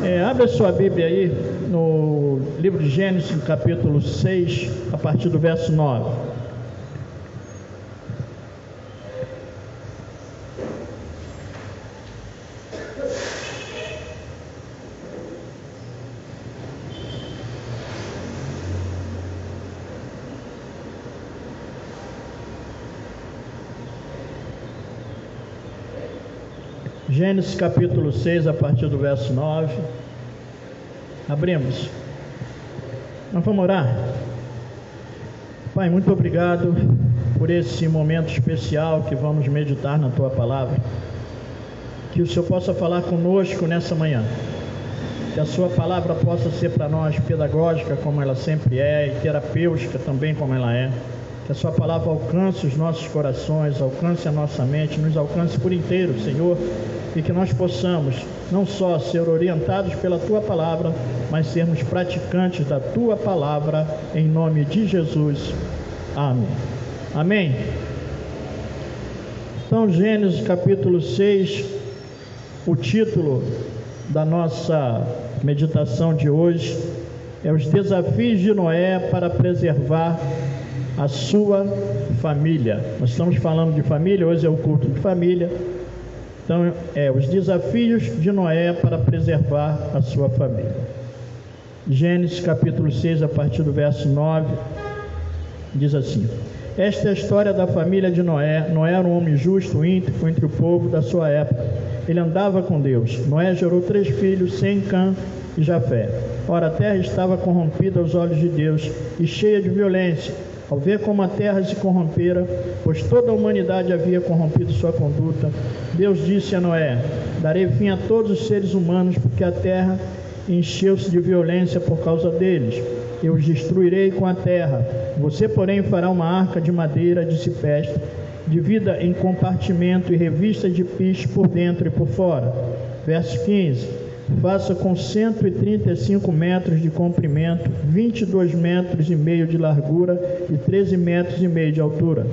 Abre a sua Bíblia aí no livro de Gênesis, capítulo 6, a partir do verso 9. Gênesis capítulo 6, a partir do verso 9. Abrimos. Nós vamos orar. Pai, muito obrigado por esse momento especial que vamos meditar na Tua Palavra. Que o Senhor possa falar conosco nessa manhã. Que a Sua Palavra possa ser para nós pedagógica, como ela sempre é, e terapêutica também, como ela é. Que a Sua Palavra alcance os nossos corações, alcance a nossa mente, nos alcance por inteiro, Senhor. E que nós possamos não só ser orientados pela Tua Palavra, mas sermos praticantes da Tua Palavra, em nome de Jesus. Amém. Amém. Então, Gênesis capítulo 6, o título da nossa meditação de hoje é os desafios de Noé para preservar a sua família. Nós estamos falando de família, hoje é o culto de família. Então, os desafios de Noé para preservar a sua família. Gênesis capítulo 6, a partir do verso 9, diz assim: Esta é a história da família de Noé. Noé era um homem justo, íntegro entre o povo da sua época. Ele andava com Deus. Noé gerou 3 filhos, Sem, Cã e Jafé. Ora, a terra estava corrompida aos olhos de Deus e cheia de violência. Ao ver como a terra se corrompera, pois toda a humanidade havia corrompido sua conduta, Deus disse a Noé: Darei fim a todos os seres humanos, porque a terra encheu-se de violência por causa deles. Eu os destruirei com a terra. Você, porém, fará uma arca de madeira de cipreste, dividida em compartimento e revista de piche por dentro e por fora. Verso 15. Faça com 135 metros de comprimento, 22 metros e meio de largura e 13 metros e meio de altura.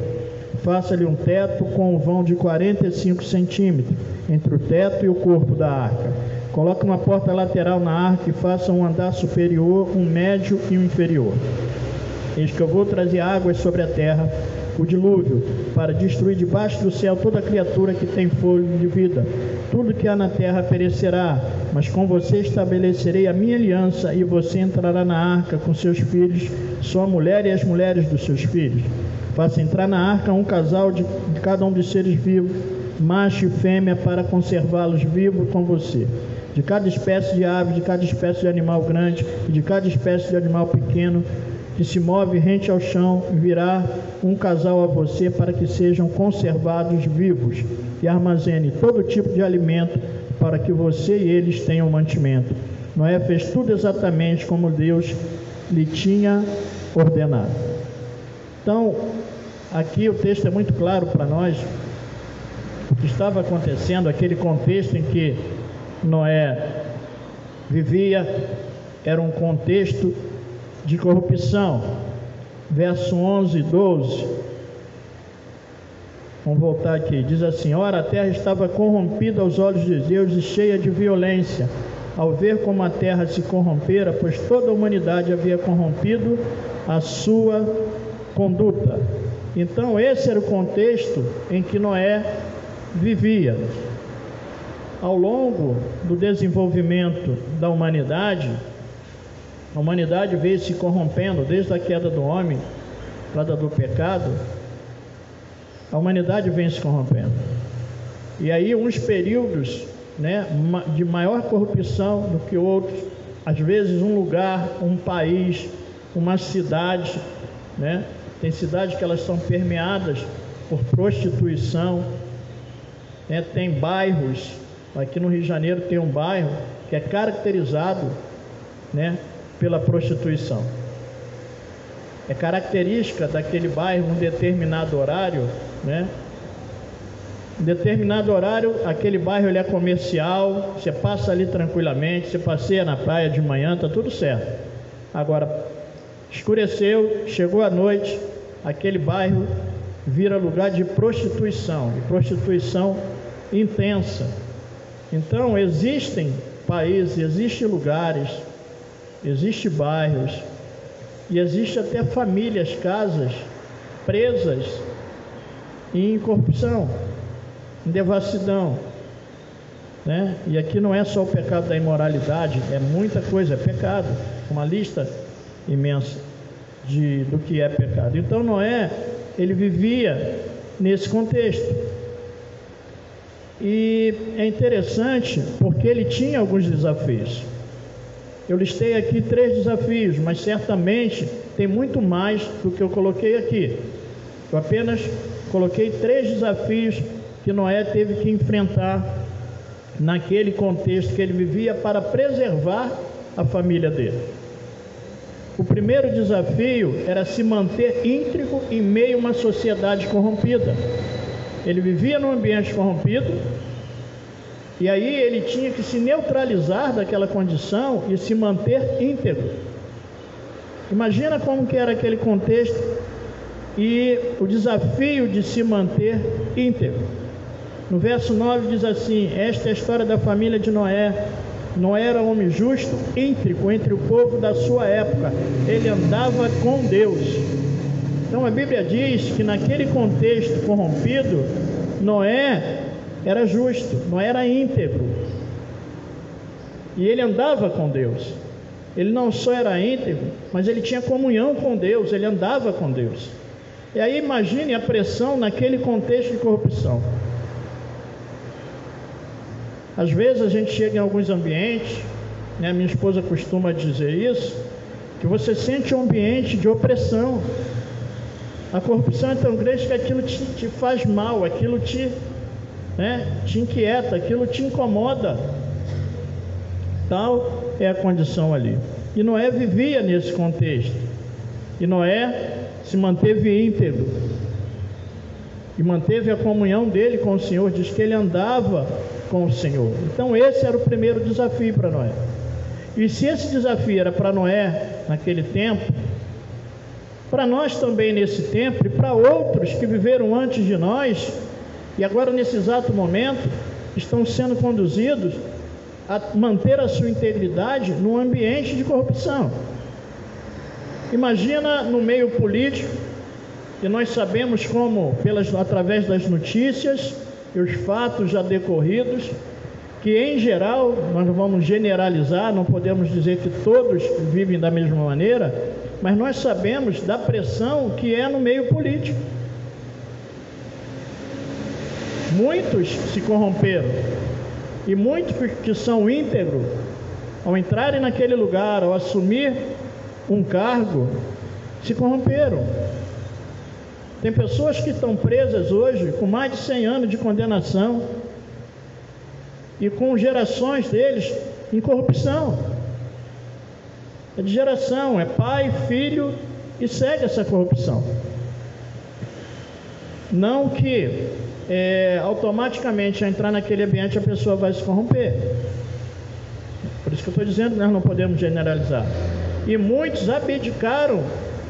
Faça-lhe um teto com um vão de 45 centímetros entre o teto e o corpo da arca. Coloque uma porta lateral na arca e faça um andar superior, um médio e um inferior. Eis que eu vou trazer águas sobre a terra, o dilúvio, para destruir debaixo do céu toda criatura que tem fôlego de vida. Tudo que há na terra perecerá, mas com você estabelecerei a minha aliança, e você entrará na arca com seus filhos, sua mulher e as mulheres dos seus filhos. Faça entrar na arca um casal de cada um dos seres vivos, macho e fêmea, para conservá-los vivos com você. De cada espécie de ave, de cada espécie de animal grande e de cada espécie de animal pequeno que se move rente ao chão, virá um casal a você, para que sejam conservados vivos, e armazene todo tipo de alimento, para que você e eles tenham mantimento. Noé fez tudo exatamente como Deus lhe tinha ordenado. Então, aqui o texto é muito claro para nós, o que estava acontecendo, aquele contexto em que Noé vivia, era um contexto de corrupção. Verso 11 e 12, vamos voltar aqui, diz assim: Ora, a terra estava corrompida aos olhos de Deus e cheia de violência, ao ver como a terra se corrompera, pois toda a humanidade havia corrompido a sua conduta. Então, esse era o contexto em que Noé vivia. Ao longo do desenvolvimento da humanidade, a humanidade veio se corrompendo desde a queda do homem, queda do pecado. A humanidade vem se corrompendo. E aí uns períodos, de maior corrupção do que outros. Às vezes um lugar, um país, uma cidade, tem cidades que elas são permeadas por prostituição, tem bairros. Aqui no Rio de Janeiro tem um bairro que é caracterizado, pela prostituição. É característica daquele bairro um determinado horário, Em determinado horário, aquele bairro ele é comercial, você passa ali tranquilamente, você passeia na praia de manhã, está tudo certo. Agora, escureceu, chegou a noite, aquele bairro vira lugar de prostituição, e prostituição intensa. Então, existem países, existem lugares, existem bairros e existe até famílias, casas presas em corrupção, em devassidão, né? E aqui não é só o pecado da imoralidade, é muita coisa, é pecado, uma lista imensa do que é pecado. Então Noé, ele vivia nesse contexto, e é interessante porque ele tinha alguns desafios. Eu listei aqui 3 desafios, mas certamente tem muito mais do que eu coloquei aqui. Eu apenas coloquei 3 desafios que Noé teve que enfrentar naquele contexto que ele vivia para preservar a família dele. O primeiro desafio era se manter íntegro em meio a uma sociedade corrompida. Ele vivia num ambiente corrompido, e aí ele tinha que se neutralizar daquela condição e se manter íntegro. Imagina como que era aquele contexto e o desafio de se manter íntegro. No verso 9 diz assim: esta é a história da família de Noé. Noé era um homem justo, íntegro entre o povo da sua época. Ele andava com Deus. Então a Bíblia diz que naquele contexto corrompido, Noé era justo, Noé era íntegro, e ele andava com Deus. Ele não só era íntegro, mas ele tinha comunhão com Deus, ele andava com Deus. E aí imagine a pressão naquele contexto de corrupção. Às vezes a gente chega em alguns ambientes, né, minha esposa costuma dizer isso, que você sente um ambiente de opressão. A corrupção é tão grande que aquilo te faz mal, aquilo te inquieta, aquilo te incomoda. Tal é a condição ali. E Noé vivia nesse contexto. E Noé se manteve íntegro e manteve a comunhão dele com o Senhor. Diz que ele andava com o Senhor. Então esse era o primeiro desafio para Noé. E se esse desafio era para Noé naquele tempo, para nós também nesse tempo, e para outros que viveram antes de nós, e agora nesse exato momento, estão sendo conduzidos a manter a sua integridade num ambiente de corrupção. Imagina no meio político, e nós sabemos como, através das notícias e os fatos já decorridos, que em geral, nós não vamos generalizar, não podemos dizer que todos vivem da mesma maneira, mas nós sabemos da pressão que é no meio político. Muitos se corromperam, e muitos que são íntegros, ao entrarem naquele lugar, ao assumir um cargo, se corromperam. Tem pessoas que estão presas hoje com mais de 100 anos de condenação e com gerações deles em corrupção. É de geração, é pai, filho, e segue essa corrupção. Não que automaticamente, ao entrar naquele ambiente, a pessoa vai se corromper. Por isso que eu estou dizendo que nós não podemos generalizar. E muitos abdicaram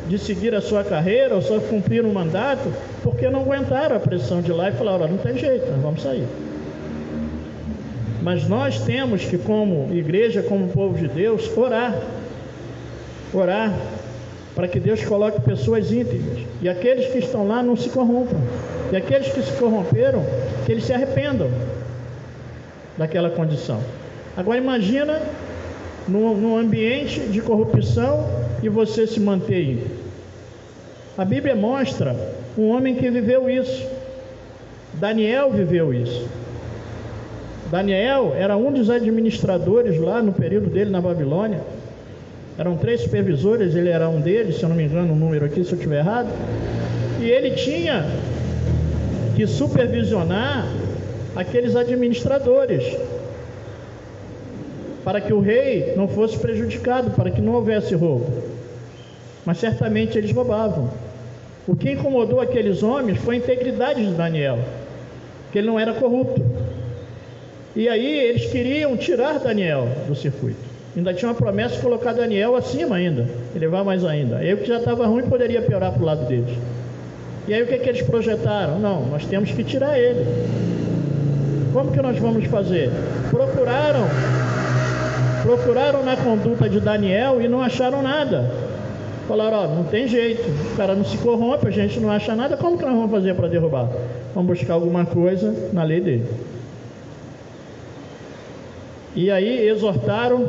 de seguir a sua carreira, ou só cumprir um mandato, porque não aguentaram a pressão de lá e falaram: não tem jeito, nós vamos sair. Mas nós temos que, como igreja, como povo de Deus, orar para que Deus coloque pessoas íntegras, e aqueles que estão lá não se corrompam, e aqueles que se corromperam, que eles se arrependam daquela condição. Agora imagina num ambiente de corrupção e você se manter íntegro. A Bíblia mostra um homem que viveu isso. Daniel viveu isso. Daniel era um dos administradores lá no período dele na Babilônia. Eram 3 supervisores, ele era um deles, se eu não me engano o número aqui, se eu estiver errado. E ele tinha que supervisionar aqueles administradores, para que o rei não fosse prejudicado, para que não houvesse roubo. Mas certamente eles roubavam. O que incomodou aqueles homens foi a integridade de Daniel, que ele não era corrupto. E aí eles queriam tirar Daniel do circuito. Ainda tinha uma promessa de colocar Daniel acima ainda, elevar mais ainda. Aí o que já estava ruim poderia piorar para o lado deles. E aí o que eles projetaram? Não, nós temos que tirar ele. Como que nós vamos fazer? Procuraram procuraram na conduta de Daniel e não acharam nada. Falaram: ó, não tem jeito, o cara não se corrompe, a gente não acha nada, como que nós vamos fazer para derrubar? Vamos buscar alguma coisa na lei dele. E aí exortaram,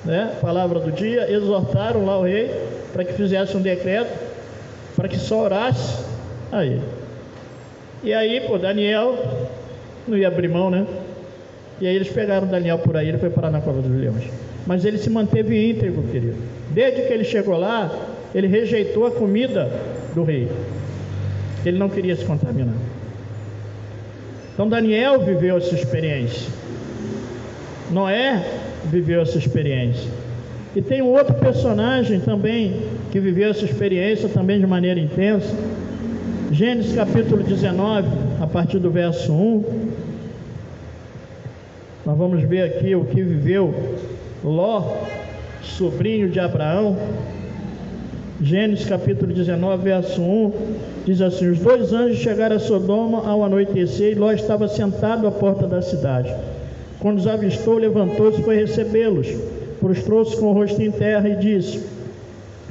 né, palavra do dia, exortaram lá o rei para que fizesse um decreto, para que só orasse a ele. E aí, Daniel não ia abrir mão, né? E aí eles pegaram Daniel por aí, ele foi parar na cova dos leões. Mas ele se manteve íntegro, querido. Desde que ele chegou lá, ele rejeitou a comida do rei. Ele não queria se contaminar. Então Daniel viveu essa experiência. Noé viveu essa experiência. E tem um outro personagem também que viveu essa experiência também de maneira intensa. Gênesis capítulo 19, a partir do verso 1. Nós vamos ver aqui o que viveu Ló, sobrinho de Abraão. Gênesis capítulo 19, verso 1, diz assim: os 2 anjos chegaram a Sodoma ao anoitecer, e Ló estava sentado à porta da cidade. Quando os avistou, levantou-se e foi recebê-los. Prostrou-se com o rosto em terra e disse: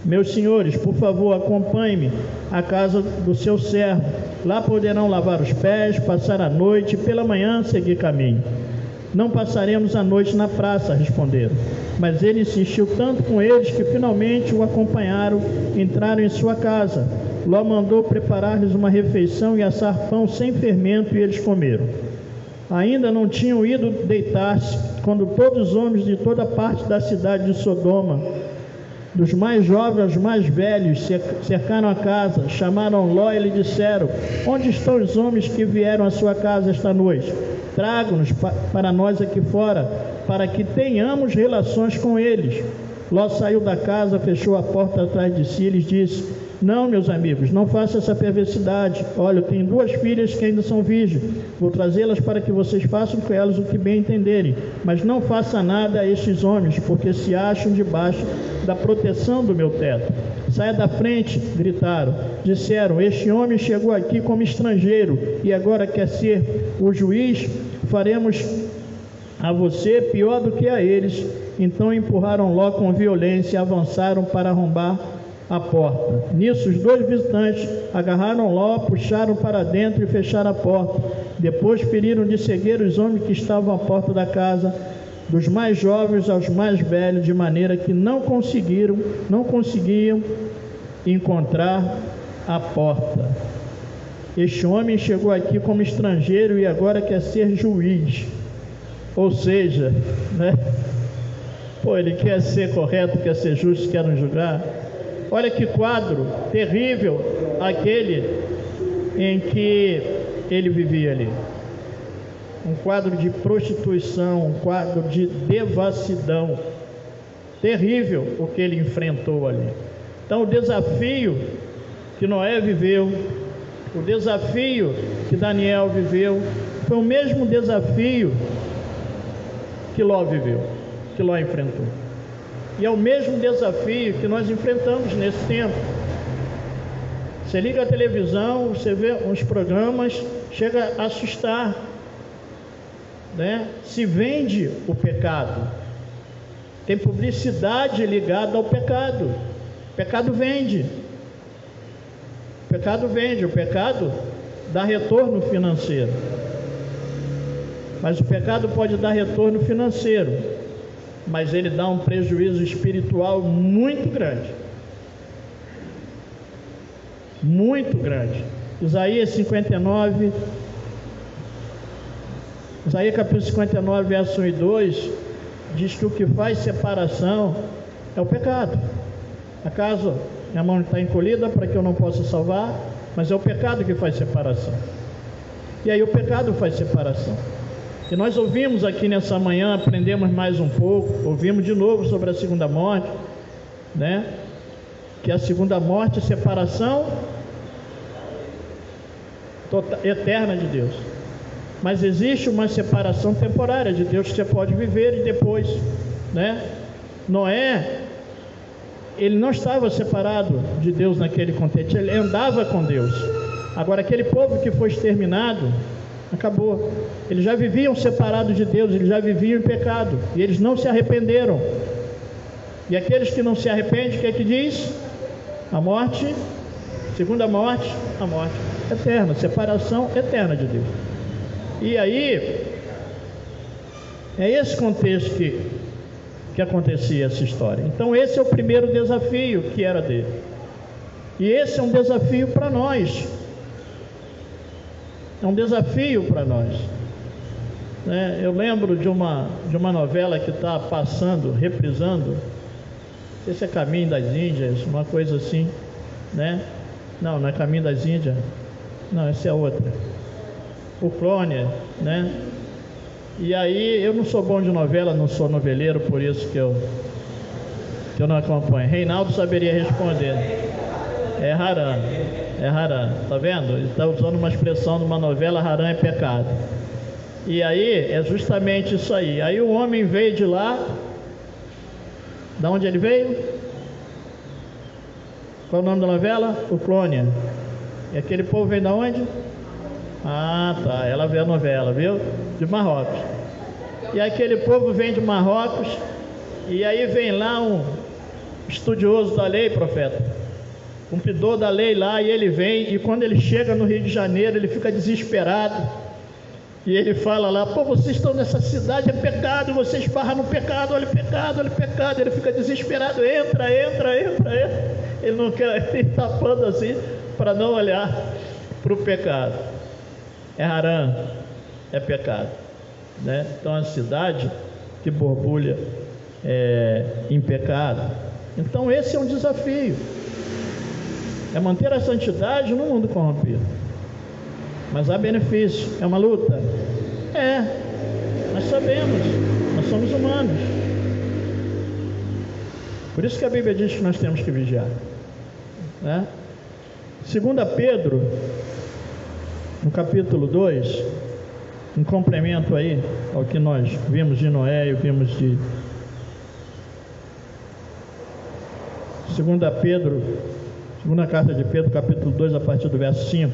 meus senhores, por favor, acompanhe-me à casa do seu servo. Lá poderão lavar os pés, passar a noite e pela manhã seguir caminho. Não passaremos a noite na praça, responderam. Mas ele insistiu tanto com eles que finalmente o acompanharam, entraram em sua casa. Ló mandou preparar-lhes uma refeição e assar pão sem fermento, e eles comeram. Ainda não tinham ido deitar-se, quando todos os homens de toda parte da cidade de Sodoma, dos mais jovens aos mais velhos, cercaram a casa, chamaram Ló e lhe disseram: onde estão os homens que vieram à sua casa esta noite? Tragam-nos para nós aqui fora, para que tenhamos relações com eles. Ló saiu da casa, fechou a porta atrás de si e lhes disse: não, meus amigos, não façam essa perversidade. Olha, eu tenho 2 filhas que ainda são virgens. Vou trazê-las para que vocês façam com elas o que bem entenderem. Mas não faça nada a estes homens, porque se acham debaixo da proteção do meu teto. Saia da frente, gritaram. Disseram: este homem chegou aqui como estrangeiro e agora quer ser o juiz? Faremos a você pior do que a eles. Então empurraram Ló com violência e avançaram para arrombar a porta. Nisso os 2 visitantes agarraram Ló, puxaram para dentro e fecharam a porta. Depois feriram de cegueira os homens que estavam à porta da casa, dos mais jovens aos mais velhos, de maneira que não conseguiam encontrar a porta. Este homem chegou aqui como estrangeiro e agora quer ser juiz. Ou seja, né? Ele quer ser correto, quer ser justo, quer nos julgar. Olha que quadro terrível aquele em que ele vivia ali. Um quadro de prostituição, um quadro de devassidão. Terrível o que ele enfrentou ali. Então o desafio que Noé viveu, o desafio que Daniel viveu, foi o mesmo desafio que Ló viveu, que Ló enfrentou. E é o mesmo desafio que nós enfrentamos nesse tempo. Você liga a televisão, você vê uns programas, chega a assustar, né? Se vende o pecado. Tem publicidade ligada ao pecado. O pecado vende. O pecado vende. O pecado dá retorno financeiro. Mas o pecado pode dar retorno financeiro, mas ele dá um prejuízo espiritual muito grande. Muito grande. Isaías 59, Isaías capítulo 59, verso 1 e 2, diz que o que faz separação é o pecado. Acaso minha mão está encolhida para que eu não possa salvar? Mas é o pecado que faz separação. E aí o pecado faz separação. E nós ouvimos aqui nessa manhã, aprendemos mais um pouco, ouvimos de novo sobre a segunda morte, né? Que a segunda morte é separação eterna de Deus. Mas existe uma separação temporária de Deus que você pode viver e depois, né? Noé, ele não estava separado de Deus naquele contexto, ele andava com Deus. Agora aquele povo que foi exterminado, Acabou. Eles já viviam separados de Deus, eles já viviam em pecado, e eles não se arrependeram. E aqueles que não se arrependem, o que é que diz? A morte, segunda morte, a morte eterna, separação eterna de Deus. E aí, é esse contexto que acontecia essa história. Então esse é o primeiro desafio que era dele. E esse é um desafio para nós. É um desafio para nós. Eu lembro de uma novela que está passando, reprisando, não sei se é Caminho das Índias, uma coisa assim, né? Não é Caminho das Índias, não, essa é outra. O Clone, né? E aí, eu não sou bom de novela, não sou noveleiro, por isso que eu não acompanho. Reinaldo saberia responder. É Haram, tá vendo? Ele está usando uma expressão de uma novela, Haram é pecado. E aí, é justamente isso aí. Aí o homem veio de lá, da onde ele veio? Qual é o nome da novela? O Clone. E aquele povo vem da onde? Ah, tá, ela vê a novela, viu? De Marrocos. E aquele povo vem de Marrocos, e aí vem lá um estudioso da lei, profeta, cumpridor da lei lá, e ele vem, e quando ele chega no Rio de Janeiro, ele fica desesperado, e ele fala lá, pô, vocês estão nessa cidade, é pecado, vocês barram no pecado, olha o pecado, ele fica desesperado, entra, ele não quer, ele tapando assim, para não olhar para o pecado. É Haram, é pecado, né? Então a cidade que borbulha em pecado. Então esse é um desafio, é manter a santidade no mundo corrompido. Mas há benefício, é uma luta? Nós sabemos, nós somos humanos. Por isso que a Bíblia diz que nós temos que vigiar, né? 2 Pedro, no capítulo 2, um complemento aí ao que nós vimos de Noé e vimos de 2 Pedro, segunda carta de Pedro, capítulo 2, a partir do verso 5.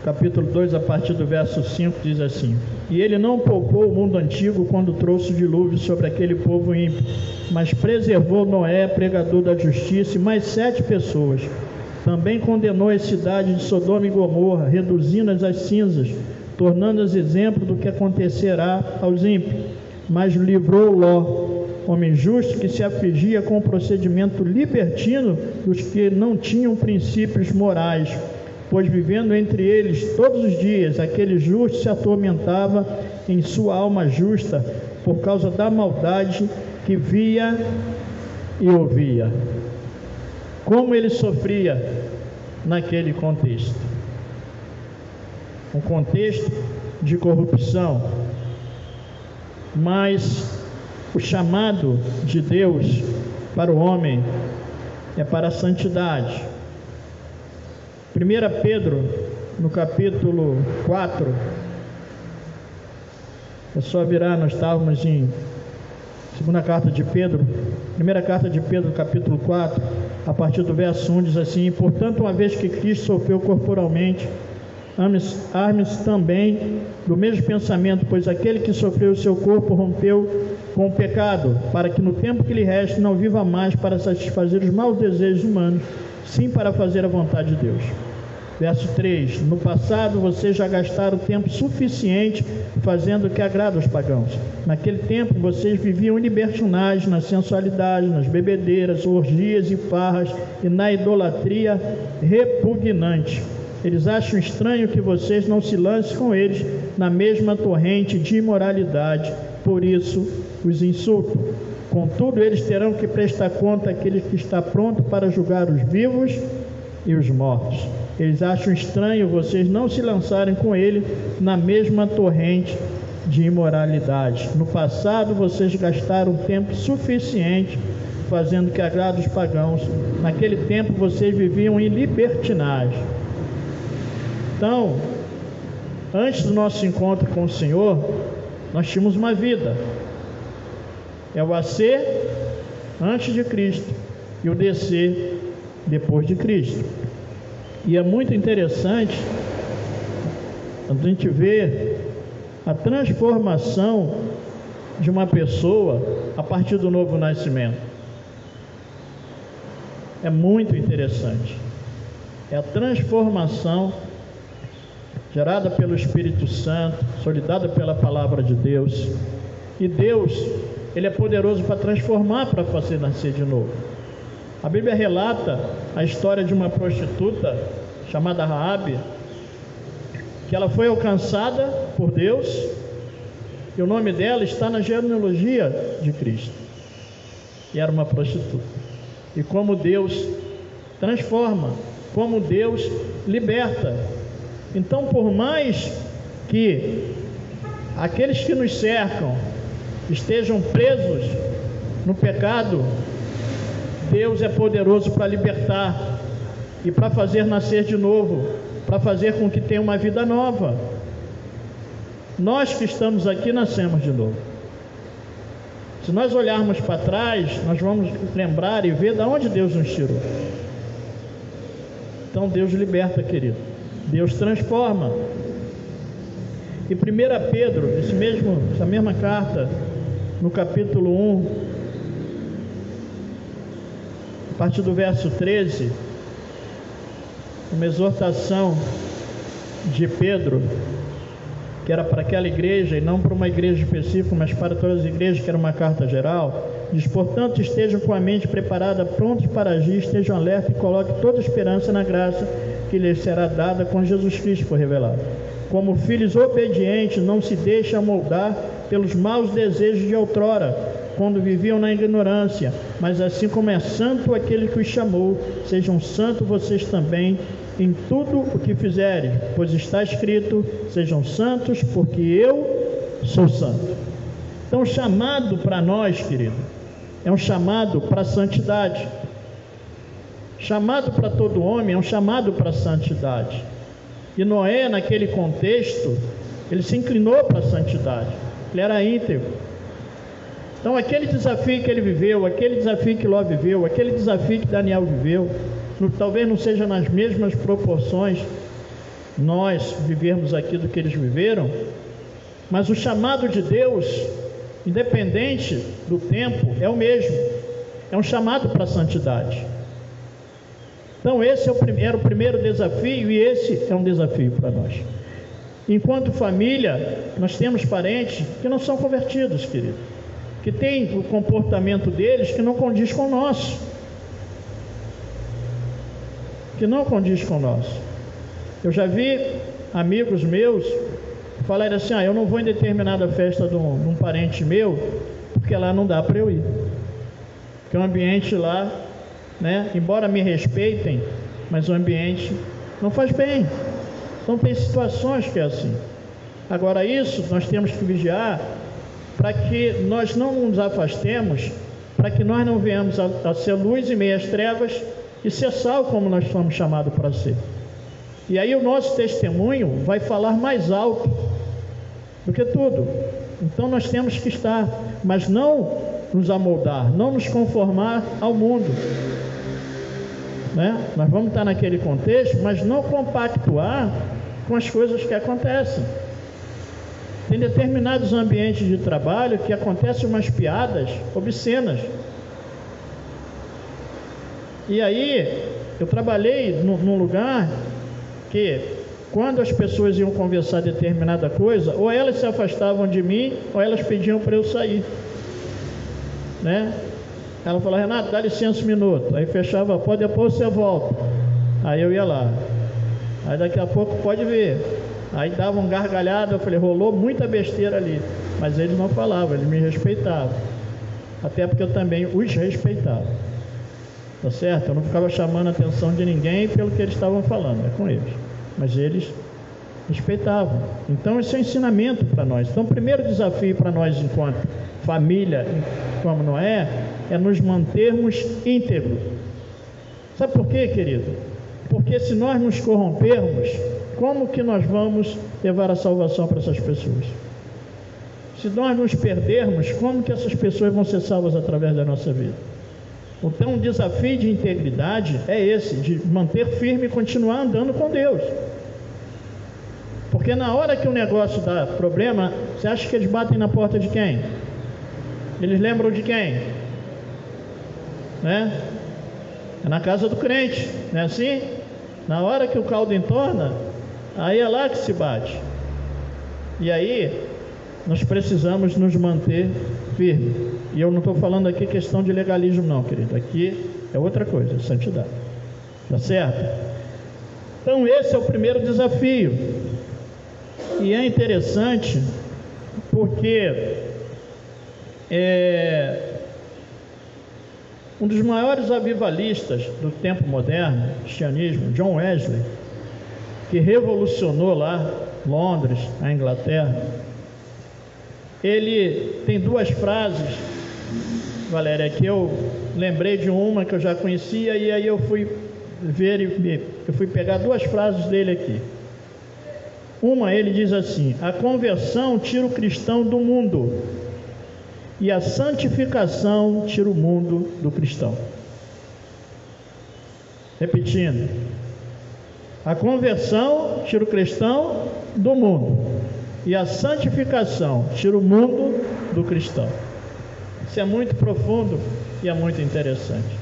Capítulo 2, a partir do verso 5, diz assim: E ele não poupou o mundo antigo quando trouxe o dilúvio sobre aquele povo ímpio, mas preservou Noé, pregador da justiça, e mais 7 pessoas. Também condenou as cidades de Sodoma e Gomorra, reduzindo-as às cinzas, tornando-as exemplo do que acontecerá aos ímpios. Mas livrou Ló, homem justo, que se afligia com o procedimento libertino dos que não tinham princípios morais, pois vivendo entre eles todos os dias, aquele justo se atormentava em sua alma justa, por causa da maldade que via e ouvia. Como ele sofria naquele contexto? Um contexto de corrupção, mas o chamado de Deus para o homem é para a santidade. 1 Pedro, no capítulo 4, é só virar, nós estávamos em segunda carta de Pedro, primeira carta de Pedro, capítulo 4, a partir do verso 1, diz assim: Portanto, uma vez que Cristo sofreu corporalmente, arme-se também do mesmo pensamento, pois aquele que sofreu o seu corpo rompeu com o pecado, para que no tempo que lhe resta não viva mais para satisfazer os maus desejos humanos, sim para fazer a vontade de Deus. Verso 3: No passado vocês já gastaram tempo suficiente fazendo o que agrada aos pagãos. Naquele tempo vocês viviam em libertinagem, na sensualidade, nas bebedeiras, orgias e farras e na idolatria repugnante. Eles acham estranho que vocês não se lancem com eles na mesma torrente de imoralidade, por isso os insultam. Contudo, eles terão que prestar conta àquele que está pronto para julgar os vivos e os mortos. Eles acham estranho vocês não se lançarem com ele na mesma torrente de imoralidade. No passado, vocês gastaram tempo suficiente fazendo o que agrada os pagãos. Naquele tempo, vocês viviam em libertinagem. Então, antes do nosso encontro com o Senhor, nós tínhamos uma vida. É o AC antes de Cristo e o DC depois de Cristo. E é muito interessante a gente ver a transformação de uma pessoa a partir do novo nascimento. É muito interessante. É a transformação gerada pelo Espírito Santo, solidada pela palavra de Deus. E Deus, Ele é poderoso para transformar, para fazer nascer de novo. A Bíblia relata a história de uma prostituta chamada Raabe, que ela foi alcançada por Deus, e o nome dela está na genealogia de Cristo. E era uma prostituta. E como Deus transforma, como Deus liberta. Então, por mais que aqueles que nos cercam estejam presos no pecado, Deus é poderoso para libertar e para fazer nascer de novo, para fazer com que tenha uma vida nova. Nós que estamos aqui nascemos de novo. Se nós olharmos para trás, nós vamos lembrar e ver de onde Deus nos tirou. Então Deus liberta, querido. Deus transforma. E 1 Pedro, essa mesma carta, no capítulo 1, a partir do verso 13, uma exortação de Pedro, que era para aquela igreja, e não para uma igreja específica, mas para todas as igrejas, que era uma carta geral, diz: portanto, estejam com a mente preparada, prontos para agir, estejam alerta e coloquem toda a esperança na graça que lhes será dada quando Jesus Cristo for revelado. Como filhos obedientes, não se deixem amoldar pelos maus desejos de outrora, quando viviam na ignorância, mas assim como é santo aquele que os chamou, sejam santos vocês também em tudo o que fizerem, pois está escrito: sejam santos, porque eu sou santo. Então, o chamado para nós, querido, é um chamado para a santidade. Chamado para todo homem é um chamado para a santidade. E Noé, naquele contexto, ele se inclinou para a santidade. Ele era íntegro. Então, aquele desafio que ele viveu, aquele desafio que Ló viveu, aquele desafio que Daniel viveu, talvez não seja nas mesmas proporções nós vivermos aqui do que eles viveram, mas o chamado de Deus, independente do tempo, é o mesmo. É um chamado para a santidade. Então esse era o primeiro desafio, e esse é um desafio para nós. Enquanto família, nós temos parentes que não são convertidos, querido, que têm o comportamento deles que não condiz com o nosso. Que não condiz com o nosso. Eu já vi amigos meus falarem assim: eu não vou em determinada festa de um parente meu, porque lá não dá para eu ir. Porque o ambiente lá, né, embora me respeitem, mas o ambiente não faz bem. Então tem situações que é assim. Agora, isso nós temos que vigiar para que nós não nos afastemos, para que nós não venhamos a ser luz em meio às trevas e ser sal como nós fomos chamados para ser. E aí o nosso testemunho vai falar mais alto do que tudo. Então nós temos que estar, mas não nos amoldar, não nos conformar ao mundo, né? Nós vamos estar naquele contexto, mas não compactuar com as coisas que acontecem. Tem determinados ambientes de trabalho que acontecem umas piadas obscenas. E aí, eu trabalhei num lugar que, quando as pessoas iam conversar determinada coisa, ou elas se afastavam de mim, ou elas pediam para eu sair, né? Ela falava: Renato, dá licença um minuto. Aí fechava a porta, depois você volta. Aí eu ia lá. Aí daqui a pouco pode ver. Aí dava um gargalhado, eu falei: rolou muita besteira ali. Mas eles não falavam, eles me respeitavam. Até porque eu também os respeitava. Tá certo? Eu não ficava chamando a atenção de ninguém pelo que eles estavam falando, é com eles. Mas eles respeitavam. Então esse é um ensinamento para nós. Então o primeiro desafio para nós enquanto família, como Noé, é nos mantermos íntegros. Sabe por quê, querido? Porque se nós nos corrompermos, como que nós vamos levar a salvação para essas pessoas? Se nós nos perdermos, como que essas pessoas vão ser salvas através da nossa vida? Então, o desafio de integridade é esse, de manter firme e continuar andando com Deus. Porque na hora que o negócio dá problema, você acha que eles batem na porta de quem? Eles lembram de quem? Né? É na casa do crente, não é assim? Na hora que o caldo entorna, aí é lá que se bate. E aí, nós precisamos nos manter firmes. E eu não estou falando aqui questão de legalismo não, querido. Aqui é outra coisa, santidade. Tá certo? Então esse é o primeiro desafio. E é interessante porque um dos maiores avivalistas do tempo moderno, cristianismo, John Wesley, que revolucionou lá Londres, a Inglaterra, ele tem duas frases, Valéria, que eu lembrei de uma que eu já conhecia, e aí eu fui pegar duas frases dele aqui. Uma, ele diz assim: a conversão tira o cristão do mundo, e a santificação tira o mundo do cristão. Repetindo, a conversão tira o cristão do mundo, e a santificação tira o mundo do cristão. Isso é muito profundo e é muito interessante.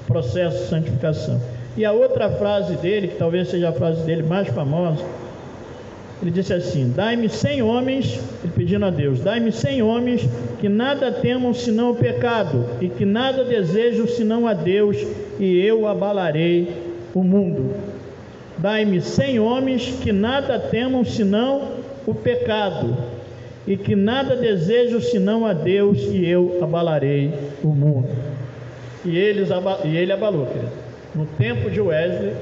Processo de santificação. E a outra frase dele, que talvez seja a frase dele mais famosa, ele disse assim: dai-me 100 homens, ele pedindo a Deus, dai-me 100 homens que nada temam senão o pecado, e que nada desejam senão a Deus, e eu abalarei o mundo. Dai-me 100 homens que nada temam senão o pecado, e que nada desejam senão a Deus, e eu abalarei o mundo. E ele abalou, querido. No tempo de Wesley,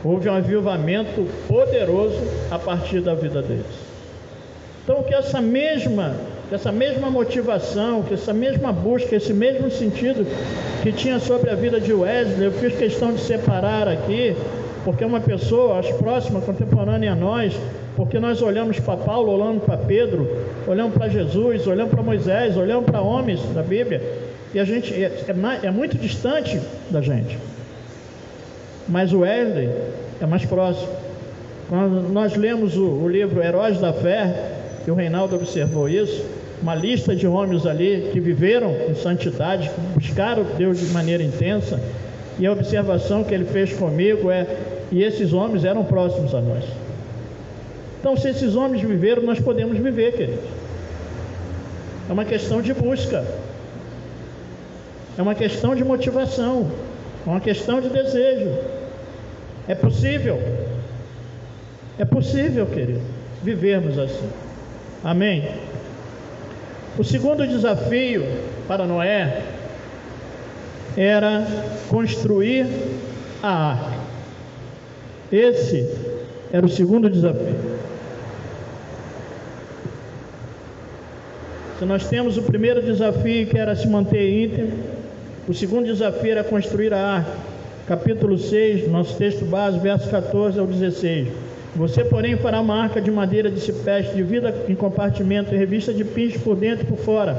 houve um avivamento poderoso a partir da vida deles. Então, que essa mesma motivação, que essa mesma busca, esse mesmo sentido que tinha sobre a vida de Wesley, eu fiz questão de separar aqui, porque é uma pessoa, acho próxima, contemporânea a nós, porque nós olhamos para Paulo, olhamos para Pedro, olhamos para Jesus, olhamos para Moisés, olhamos para homens da Bíblia, e a gente é muito distante da gente. Mas o Wesley é mais próximo. Quando nós lemos o livro Heróis da Fé, e o Reinaldo observou isso, uma lista de homens ali que viveram em santidade, que buscaram Deus de maneira intensa, e a observação que ele fez comigo e esses homens eram próximos a nós. Então, se esses homens viveram, nós podemos viver, queridos. É uma questão de busca, é uma questão de motivação, é uma questão de desejo. É possível, querido, vivermos assim. Amém? O segundo desafio para Noé era construir a arca. Esse era o segundo desafio. Se nós temos o primeiro desafio, que era se manter íntegro, o segundo desafio era construir a arca. Capítulo 6, nosso texto base, verso 14 ao 16. Você, porém, fará uma arca de madeira de cipreste, dividida em compartimento e revista de pincho por dentro e por fora.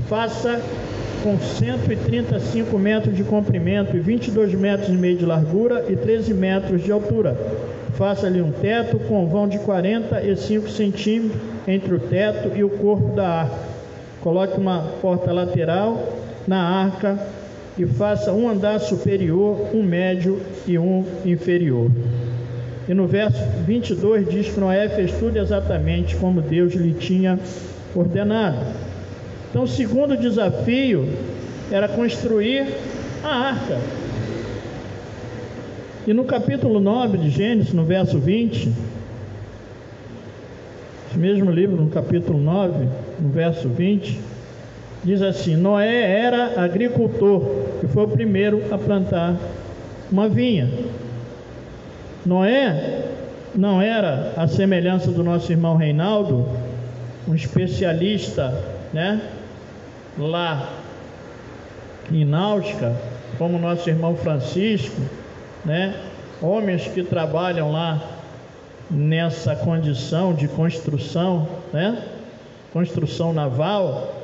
Faça com 135 metros de comprimento e 22 metros e meio de largura e 13 metros de altura. Faça-lhe um teto com vão de 45 centímetros entre o teto e o corpo da arca. Coloque uma porta lateral na arca e faça um andar superior, um médio e um inferior. E no verso 22 diz que Noé fez tudo exatamente como Deus lhe tinha ordenado. Então, o segundo desafio era construir a arca. E no capítulo 9 de Gênesis, no verso 20, esse mesmo livro, no capítulo 9, no verso 20, diz assim: Noé era agricultor e foi o primeiro a plantar uma vinha. Noé não era, à semelhança do nosso irmão Reinaldo, um especialista, lá em náutica, como nosso irmão Francisco, homens que trabalham lá nessa condição de construção, né? Construção naval,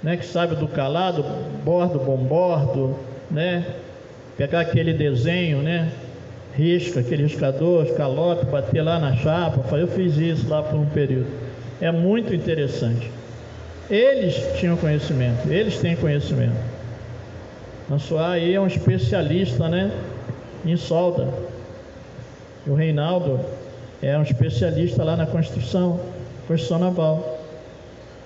né? Que sabe do calado, bordo, bombordo, né? Pegar aquele desenho, né? Risca, aquele riscador, escalope, bater lá na chapa. Eu fiz isso lá por um período. É muito interessante. Eles tinham conhecimento, eles têm conhecimento. François aí é um especialista, né? Em solda. O Reinaldo é um especialista lá na construção naval.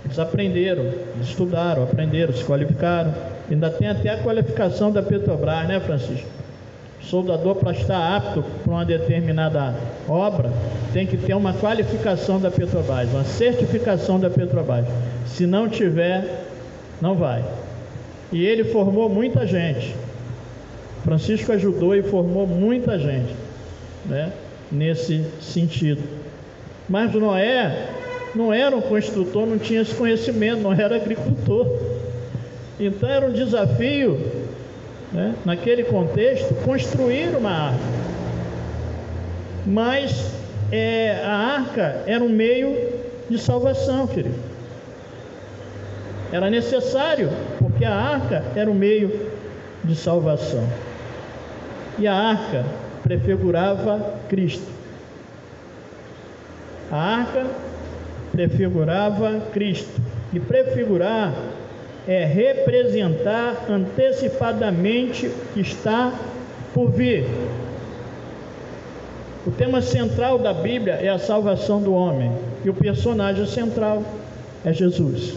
Eles aprenderam, eles estudaram, aprenderam, se qualificaram. Ainda tem até a qualificação da Petrobras, né, Francisco? O soldador, para estar apto para uma determinada obra, tem que ter uma qualificação da Petrobras, uma certificação da Petrobras. Se não tiver, não vai. E ele formou muita gente. Francisco ajudou e formou muita gente, né, nesse sentido. Mas Noé não era um construtor, não tinha esse conhecimento, não era agricultor. Então era um desafio, né, naquele contexto, construir uma arca. Mas a arca era um meio de salvação, querido. Era necessário, porque a arca era um meio de salvação. E a arca prefigurava Cristo. A arca prefigurava Cristo. E prefigurar é representar antecipadamente o que está por vir. O tema central da Bíblia é a salvação do homem. E o personagem central é Jesus.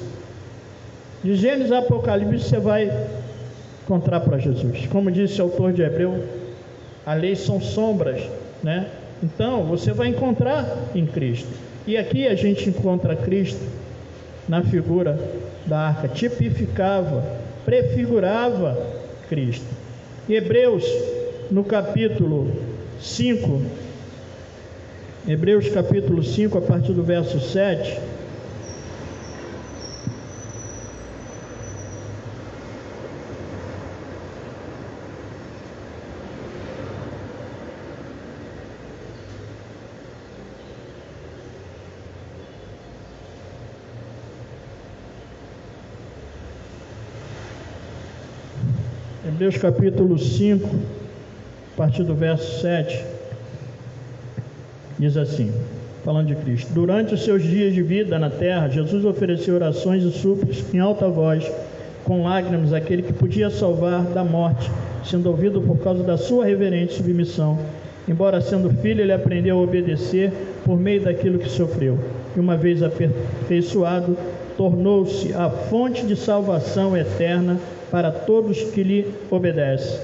De Gênesis a Apocalipse você vai encontrar para Jesus. Como disse o autor de Hebreu, a lei são sombras, né? Então você vai encontrar em Cristo. E aqui a gente encontra Cristo na figura da arca, tipificava, prefigurava Cristo. Em Hebreus, no capítulo 5, Hebreus capítulo 5, a partir do verso 7, Hebreus capítulo 5, a partir do verso 7, diz assim, falando de Cristo: durante os seus dias de vida na terra, Jesus ofereceu orações e súplicas em alta voz, com lágrimas, àquele que podia salvar da morte, sendo ouvido por causa da sua reverente submissão. Embora sendo filho, ele aprendeu a obedecer por meio daquilo que sofreu. E uma vez aperfeiçoado, tornou-se a fonte de salvação eterna para todos que lhe obedecem.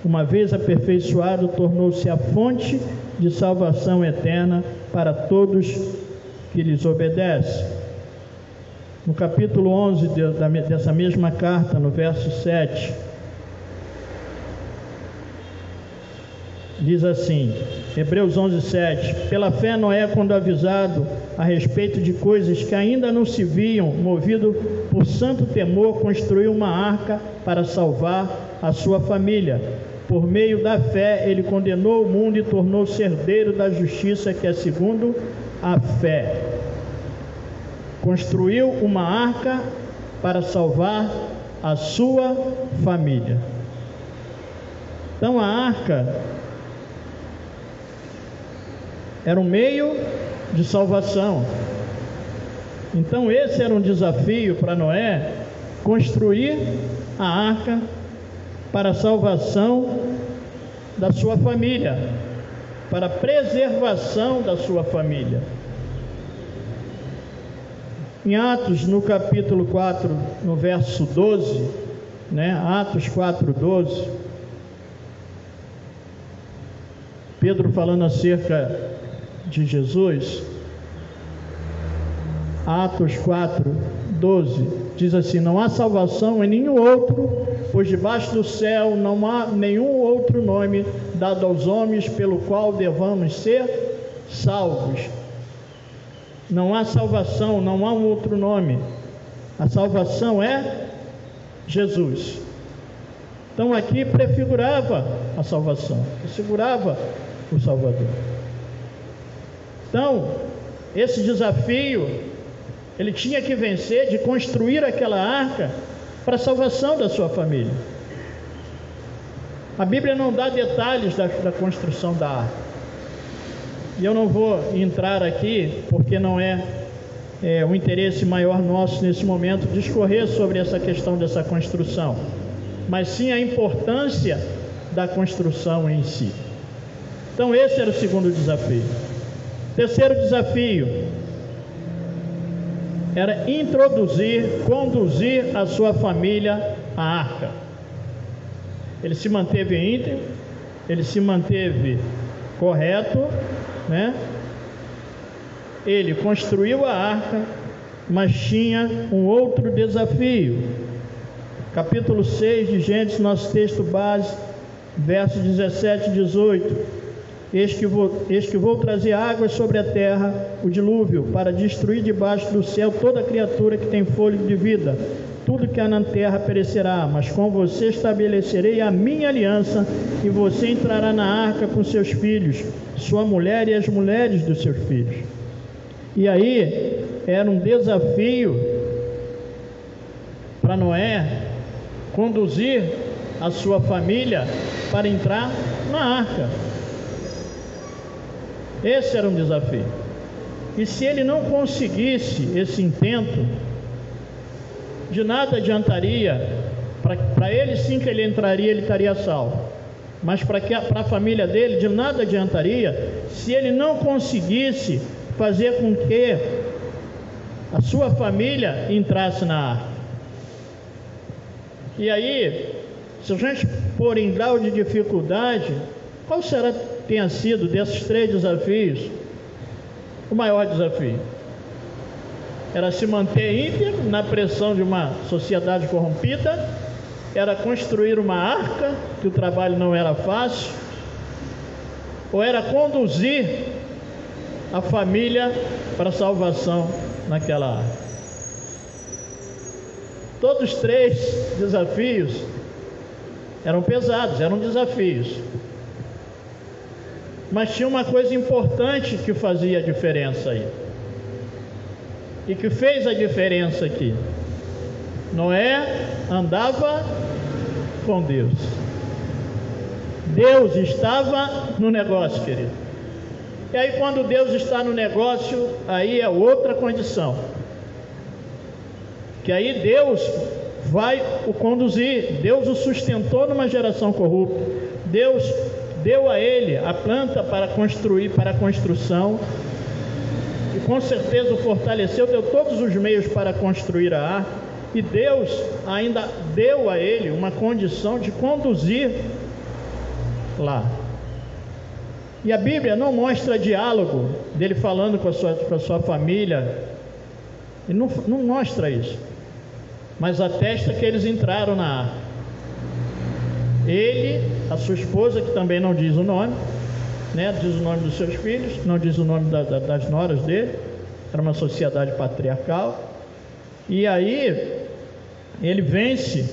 Uma vez aperfeiçoado, tornou-se a fonte de salvação eterna para todos que lhes obedecem. No capítulo 11 dessa mesma carta, no verso 7, diz assim, Hebreus 11, 7: pela fé Noé, quando avisado a respeito de coisas que ainda não se viam, movido por santo temor, construiu uma arca para salvar a sua família. Por meio da fé, ele condenou o mundo e tornou-se herdeiro da justiça, que é segundo a fé. Construiu uma arca para salvar a sua família. Então a arca era um meio de salvação. Então esse era um desafio para Noé, construir a arca para a salvação da sua família, para a preservação da sua família. Em Atos, no capítulo 4, no verso 12, né? Atos 4, 12, Pedro falando acerca de Jesus, Atos 4, 12, diz assim: não há salvação em nenhum outro, pois debaixo do céu não há nenhum outro nome dado aos homens pelo qual devamos ser salvos. Não há salvação, não há um outro nome. A salvação é Jesus. Então aqui prefigurava a salvação, que segurava o Salvador. Então, esse desafio, ele tinha que vencer de construir aquela arca para a salvação da sua família. A Bíblia não dá detalhes da construção da arca. E eu não vou entrar aqui, porque não é o interesse maior nosso nesse momento discorrer sobre essa questão dessa construção, mas sim a importância da construção em si. Então esse era o segundo desafio. Terceiro desafio era conduzir a sua família à arca. Ele se manteve íntegro, ele se manteve correto, né? Ele construiu a arca, mas tinha um outro desafio. Capítulo 6 de Gênesis, nosso texto base, versos 17 e 18. Eis que vou trazer águas sobre a terra, o dilúvio, para destruir debaixo do céu toda criatura que tem fôlego de vida. Tudo que há na terra perecerá, mas com você estabelecerei a minha aliança, e você entrará na arca com seus filhos, sua mulher e as mulheres dos seus filhos. E aí era um desafio para Noé conduzir a sua família para entrar na arca. Esse era um desafio. E se ele não conseguisse esse intento, de nada adiantaria. Para ele sim que ele entraria, ele estaria salvo, mas para a família dele de nada adiantaria se ele não conseguisse fazer com que a sua família entrasse na arca. E aí, se a gente for em grau de dificuldade, qual tenha sido desses 3 desafios o maior desafio? Era se manter íntegro na pressão de uma sociedade corrompida, era construir uma arca, que o trabalho não era fácil, ou era conduzir a família para a salvação naquela arca. Todos os 3 desafios eram pesados, eram desafios, mas tinha uma coisa importante que fazia a diferença aí, e que fez a diferença aqui. Noé andava com Deus. Deus estava no negócio, querido. E aí quando Deus está no negócio, aí é outra condição, que aí Deus vai o conduzir. Deus o sustentou numa geração corrupta. Deus deu a ele a planta para construir, para a construção, e com certeza o fortaleceu, deu todos os meios para construir a arca, e Deus ainda deu a ele uma condição de conduzir lá. E a Bíblia não mostra diálogo dele falando com a sua família, e não mostra isso, mas atesta que eles entraram na arca. Ele, a sua esposa, que também não diz o nome, né? Diz o nome dos seus filhos, não diz o nome das noras dele. Era uma sociedade patriarcal. E aí ele vence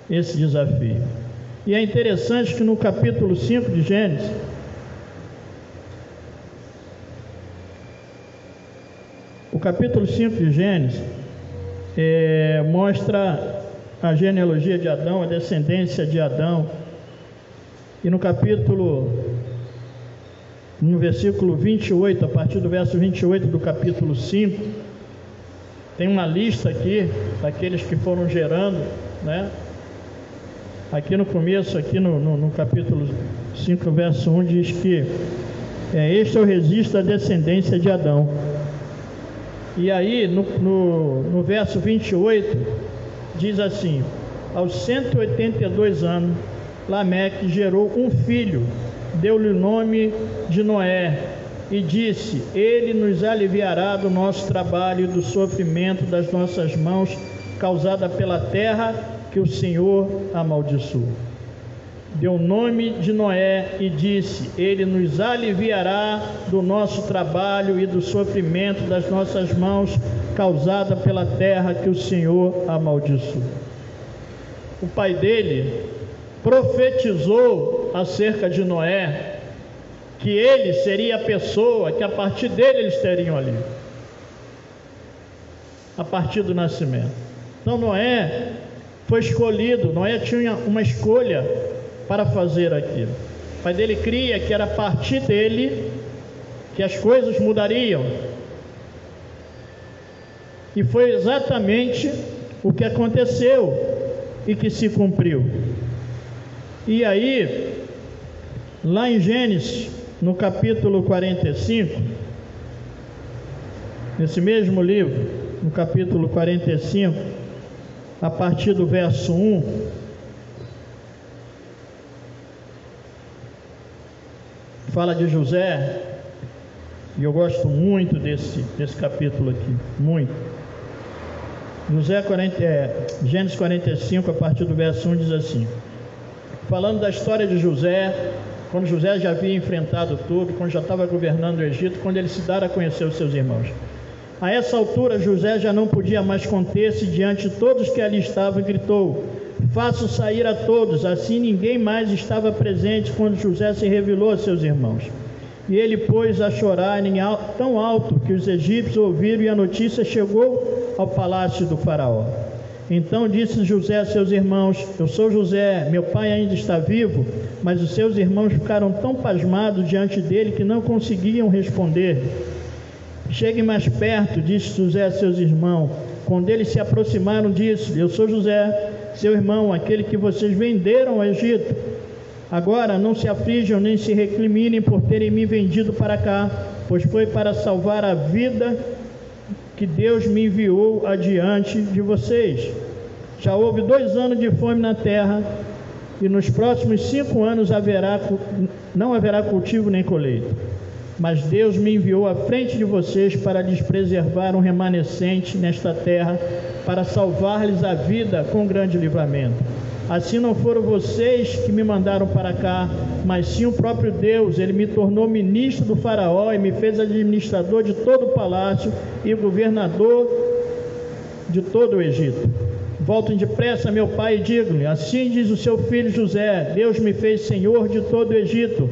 esse desafio. E é interessante que no capítulo 5 de Gênesis, o capítulo 5 de Gênesis mostra a genealogia de Adão, a descendência de Adão. E no versículo 28, a partir do verso 28 do capítulo 5, tem uma lista aqui daqueles que foram gerando, né? Aqui no começo, aqui no capítulo 5, verso 1, diz que este é o registro da descendência de Adão. E aí no verso 28 diz assim: aos 182 anos Lameque gerou um filho, deu-lhe o nome de Noé, e disse: ele nos aliviará do nosso trabalho e do sofrimento das nossas mãos, causada pela terra que o Senhor amaldiçoou. Deu o nome de Noé e disse: ele nos aliviará do nosso trabalho e do sofrimento das nossas mãos, causada pela terra que o Senhor amaldiçoou. O pai dele profetizou acerca de Noé, que ele seria a pessoa, que a partir dele eles teriam ali, a partir do nascimento. Então Noé foi escolhido, Noé tinha uma escolha para fazer aquilo. O pai dele cria que era a partir dele que as coisas mudariam. E foi exatamente o que aconteceu e que se cumpriu. E aí, lá em Gênesis, no capítulo 45, nesse mesmo livro, no capítulo 45, a partir do verso 1, fala de José, e eu gosto muito desse capítulo aqui, muito. Gênesis 45, a partir do verso 1, diz assim, falando da história de José, quando José já havia enfrentado tudo, quando já estava governando o Egito, quando ele se dara a conhecer os seus irmãos. A essa altura, José já não podia mais conter-se diante de todos que ali estavam e gritou: faço sair a todos. Assim ninguém mais estava presente quando José se revelou a seus irmãos. E ele pôs a chorar tão alto que os egípcios ouviram, e a notícia chegou ao palácio do faraó. Então disse José a seus irmãos: eu sou José, meu pai ainda está vivo? Mas os seus irmãos ficaram tão pasmados diante dele que não conseguiam responder. Cheguem mais perto, disse José a seus irmãos. Quando eles se aproximaram, disse: eu sou José, seu irmão, aquele que vocês venderam ao Egito. Agora não se aflijam nem se recriminem por terem me vendido para cá, pois foi para salvar a vida que Deus me enviou adiante de vocês. Já houve 2 anos de fome na terra, e nos próximos 5 anos não haverá cultivo nem colheita. Mas Deus me enviou à frente de vocês para lhes preservar um remanescente nesta terra, para salvar-lhes a vida com grande livramento. Assim não foram vocês que me mandaram para cá, mas sim o próprio Deus. Ele me tornou ministro do faraó e me fez administrador de todo o palácio e governador de todo o Egito. Voltem depressa, meu pai, e digam-lhe: assim diz o seu filho José, Deus me fez senhor de todo o Egito.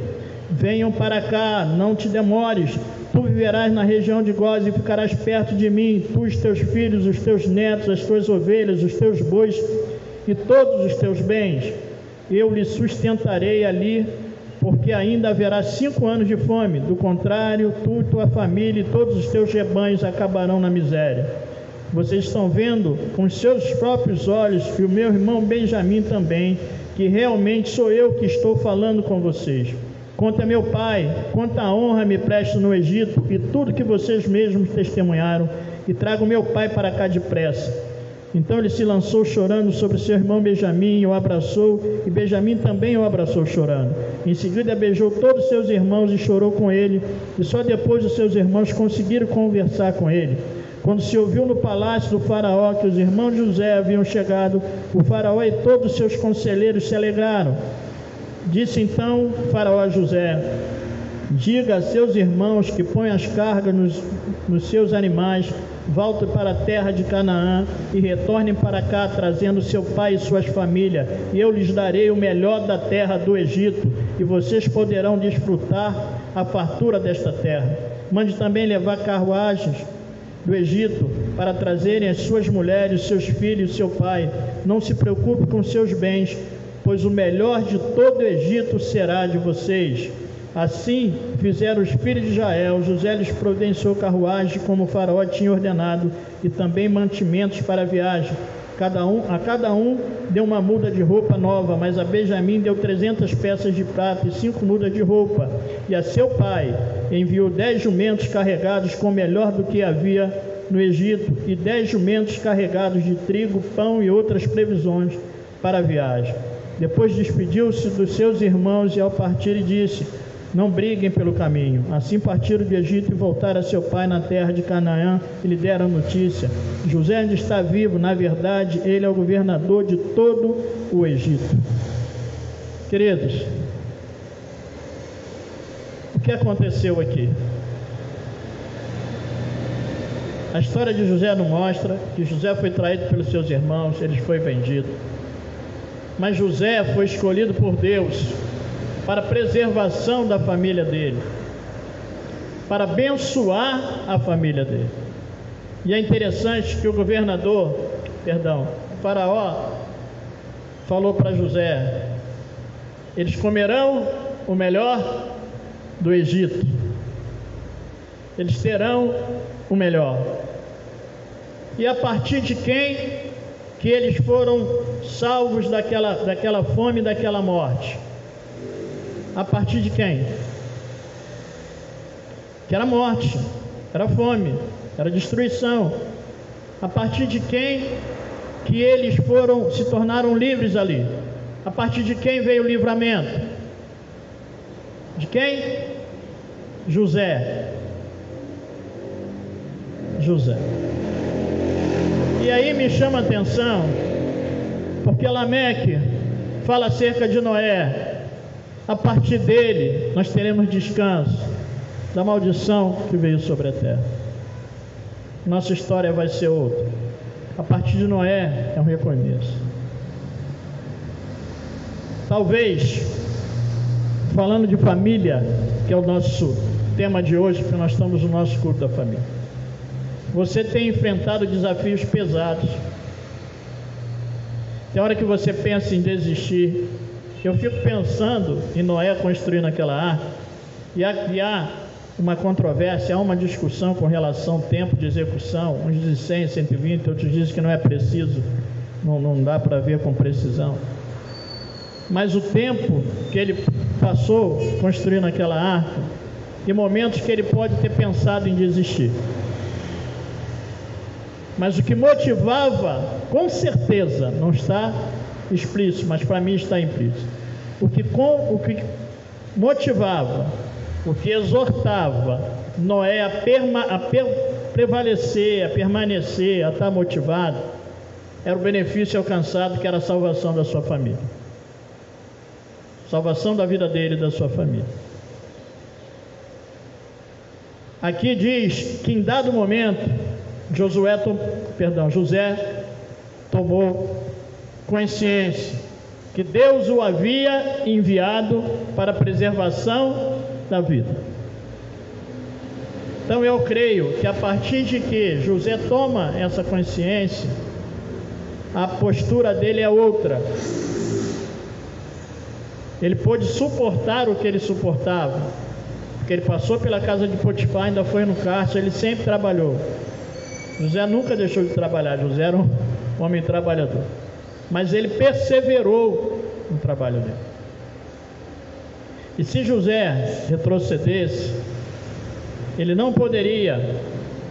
Venham para cá, não te demores. Tu viverás na região de Góis e ficarás perto de mim, tu, os teus filhos, os teus netos, as tuas ovelhas, os teus bois e todos os teus bens. Eu lhe sustentarei ali, porque ainda haverá 5 anos de fome. Do contrário, tu e tua família e todos os teus rebanhos acabarão na miséria. Vocês estão vendo com os seus próprios olhos, e o meu irmão Benjamim também, que realmente sou eu que estou falando com vocês. Quanto a meu pai, quanta honra me presto no Egito, e tudo que vocês mesmos testemunharam, e trago meu pai para cá depressa. Então ele se lançou chorando sobre seu irmão Benjamim, o abraçou, e Benjamim também o abraçou chorando. Em seguida beijou todos seus irmãos e chorou com ele, e só depois os seus irmãos conseguiram conversar com ele. Quando se ouviu no palácio do faraó que os irmãos de José haviam chegado, o faraó e todos os seus conselheiros se alegraram. Disse então o faraó a José: diga a seus irmãos que ponham as cargas nos seus animais, voltem para a terra de Canaã e retornem para cá, trazendo seu pai e suas famílias, e eu lhes darei o melhor da terra do Egito, e vocês poderão desfrutar a fartura desta terra. Mande também levar carruagens do Egito para trazerem as suas mulheres, seus filhos e seu pai. Não se preocupe com seus bens, pois o melhor de todo o Egito será de vocês. Assim fizeram os filhos de Israel. José lhes providenciou carruagem, como o faraó tinha ordenado, e também mantimentos para a viagem. A cada um deu uma muda de roupa nova, mas a Benjamim deu 300 peças de prata e 5 mudas de roupa. E a seu pai enviou 10 jumentos carregados com o melhor do que havia no Egito, e 10 jumentos carregados de trigo, pão e outras provisões para a viagem. Depois despediu-se dos seus irmãos e ao partir disse: não briguem pelo caminho. Assim partiram do Egito e voltaram a seu pai na terra de Canaã, e lhe deram notícia: José ainda está vivo, na verdade ele é o governador de todo o Egito. Queridos, o que aconteceu aqui? A história de José não mostra que José foi traído pelos seus irmãos, ele foi vendido. Mas José foi escolhido por Deus para a preservação da família dele, para abençoar a família dele. E é interessante que o Faraó falou para José: eles comerão o melhor do Egito, eles terão o melhor. E a partir de quem que eles foram salvos daquela fome, daquela morte? A partir de quem? Que era morte, era fome, era destruição. A partir de quem que eles se tornaram livres ali? A partir de quem veio o livramento? De quem? José. E aí me chama a atenção, porque Lameque fala acerca de Noé. A partir dele nós teremos descanso da maldição que veio sobre a terra. Nossa história vai ser outra. A partir de Noé é um recomeço. Talvez, falando de família, que é o nosso tema de hoje, porque nós estamos no nosso culto da família, você tem enfrentado desafios pesados. Tem hora que você pensa em desistir. Eu fico pensando em Noé construindo aquela arca, e há uma controvérsia, há uma discussão com relação ao tempo de execução. Uns dizem 100, 120, outros dizem que não é preciso, não dá para ver com precisão. Mas o tempo que ele passou construindo aquela arca, e momentos que ele pode ter pensado em desistir. Mas o que motivava, com certeza, não está explícito, mas para mim está implícito. O que motivava, o que exortava Noé a prevalecer, a permanecer, a estar motivado, era o benefício alcançado, que era a salvação da sua família. Salvação da vida dele e da sua família. Aqui diz que em dado momento, José tomou consciência que Deus o havia enviado para a preservação da vida. Então eu creio que a partir de que José toma essa consciência, a postura dele é outra. Ele pôde suportar o que ele suportava, porque ele passou pela casa de Potifar, ainda foi no cárcere, ele sempre trabalhou. José nunca deixou de trabalhar, José era um homem trabalhador, mas ele perseverou no trabalho dele. E se José retrocedesse, ele não poderia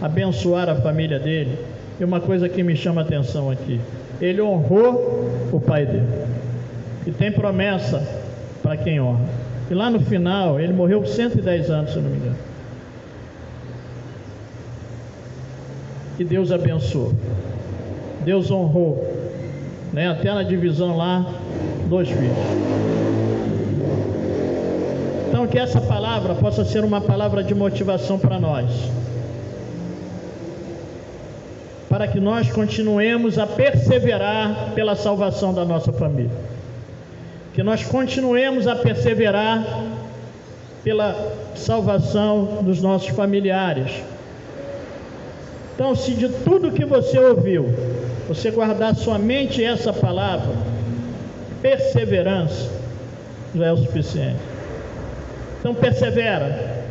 abençoar a família dele. E uma coisa que me chama a atenção aqui, ele honrou o pai dele, e tem promessa para quem honra. E lá no final, ele morreu com 110 anos, se eu não me engano. E Deus abençoou, Deus honrou, né? Até na divisão lá, 2 filhos. Então que essa palavra possa ser uma palavra de motivação para nós, para que nós continuemos a perseverar pela salvação da nossa família, que nós continuemos a perseverar pela salvação dos nossos familiares. Então, se de tudo que você ouviu, você guardar somente essa palavra, perseverança, já é o suficiente. Então persevera,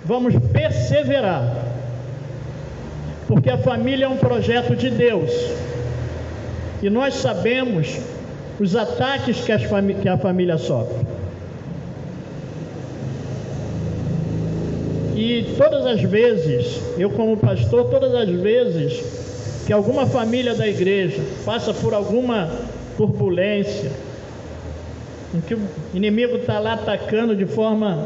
vamos perseverar, porque a família é um projeto de Deus, e nós sabemos os ataques que a família sofre. E todas as vezes, eu como pastor, todas as vezes que alguma família da igreja passa por alguma turbulência, em que o inimigo está lá atacando de forma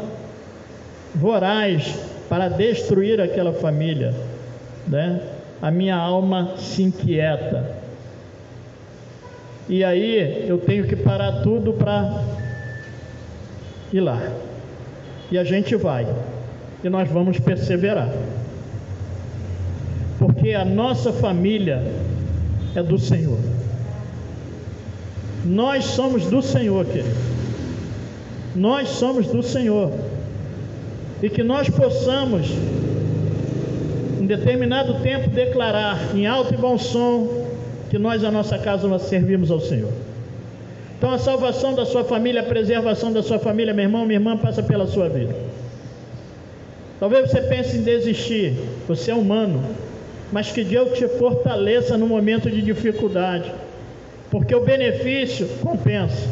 voraz para destruir aquela família, né? A minha alma se inquieta. E aí eu tenho que parar tudo para ir lá. E a gente vai. E nós vamos perseverar. Porque a nossa família é do Senhor. Nós somos do Senhor, querido. nós somos do Senhor, e que nós possamos, em determinado tempo, declarar em alto e bom som que nós, a nossa casa, nós servimos ao Senhor. Então a salvação da sua família, a preservação da sua família, meu irmão, minha irmã, passa pela sua vida. Talvez você pense em desistir, você é humano, mas que Deus te fortaleça no momento de dificuldade, porque o benefício compensa.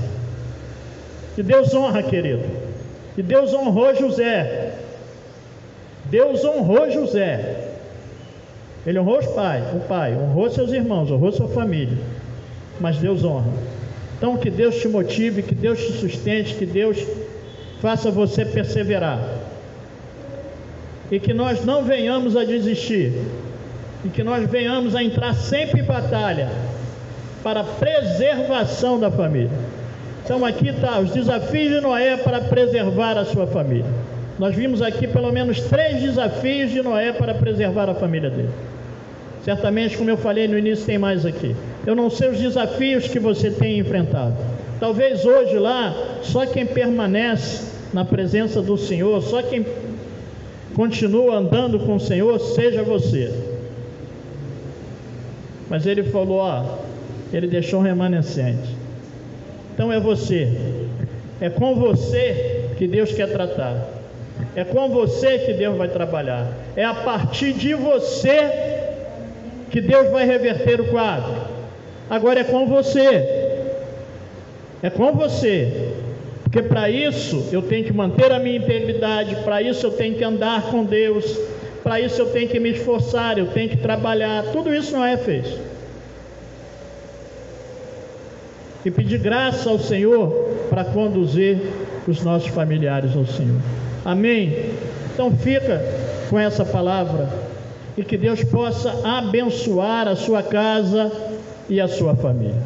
E Deus honra, querido, e Deus honrou José. Deus honrou José. Ele honrou o pai, honrou seus irmãos, honrou sua família, mas Deus honra. Então que Deus te motive, que Deus te sustente, que Deus faça você perseverar, e que nós não venhamos a desistir, e que nós venhamos a entrar sempre em batalha para a preservação da família. Então aqui está os desafios de Noé para preservar a sua família. Nós vimos aqui pelo menos 3 desafios de Noé para preservar a família dele. Certamente, como eu falei no início, tem mais aqui. Eu não sei os desafios que você tem enfrentado. Talvez hoje lá, só quem permanece na presença do Senhor, só quem continua andando com o Senhor, seja você. Mas ele falou, ele deixou um remanescente. Então é você. É com você que Deus quer tratar. É com você que Deus vai trabalhar. É a partir de você que Deus vai reverter o quadro. Agora é com você. É com você. Porque para isso eu tenho que manter a minha integridade, para isso eu tenho que andar com Deus, para isso eu tenho que me esforçar, eu tenho que trabalhar. Tudo isso Noé fez. E pedir graça ao Senhor para conduzir os nossos familiares ao Senhor. Amém? Então fica com essa palavra e que Deus possa abençoar a sua casa e a sua família.